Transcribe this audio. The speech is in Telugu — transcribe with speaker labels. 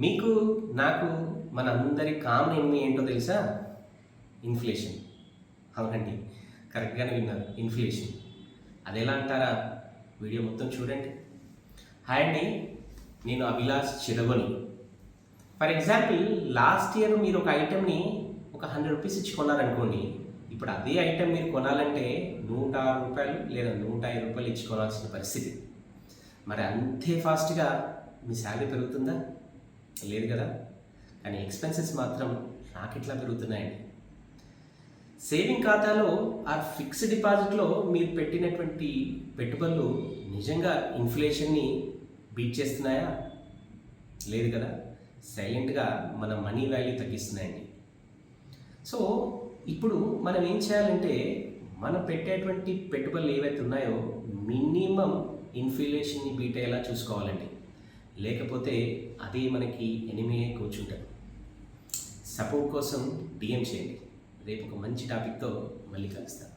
Speaker 1: మీకు నాకు మన అందరి కామన్ ఎనిమీ ఏంటో తెలుసా? ఇన్ఫ్లేషన్. అవునండి, కరెక్ట్గానే విన్నారు, ఇన్ఫ్లేషన్. అదెలా అంటారా? వీడియో మొత్తం చూడండి. హాయ్ అండి, నేను Abhilash Chiragoni. For example, last year మీరు ఒక ఐటెంని ఒక 100 రూపీస్ ఇచ్చి కొన్నారనుకోండి. ఇప్పుడు అదే ఐటెం మీరు కొనాలంటే 106 రూపాయలు లేదా 105 రూపాయలు ఇచ్చి కొనాల్సిన పరిస్థితి. మరి అంతే ఫాస్ట్గా మీ శాలరీ పెరుగుతుందా? లేదు కదా. కానీ ఎక్స్పెన్సెస్ మాత్రం రాకెట్లా పెరుగుతున్నాయండి. సేవింగ్ ఖాతాలో ఆ ఫిక్స్డ్ డిపాజిట్లో మీరు పెట్టినటువంటి పెట్టుబడులు నిజంగా ఇన్ఫ్లేషన్ని బీట్ చేస్తున్నాయా? లేదు కదా. సైలెంట్గా మన మనీ వాల్యూ తగ్గిస్తున్నాయండి. సో ఇప్పుడు మనం ఏం చేయాలంటే, మనం పెట్టేటువంటి పెట్టుబడులు ఏవైతే ఉన్నాయో మినిమం ఇన్ఫ్లేషన్ని బీట్ అయ్యేలా చూసుకోవాలండి. లేకపోతే అదే మనకి ఎనిమీ కూర్చుంటారు. సపోర్ట్ కోసం డిఎం చేయండి. రేపు ఒక మంచి టాపిక్తో మళ్ళీ కలుస్తాను.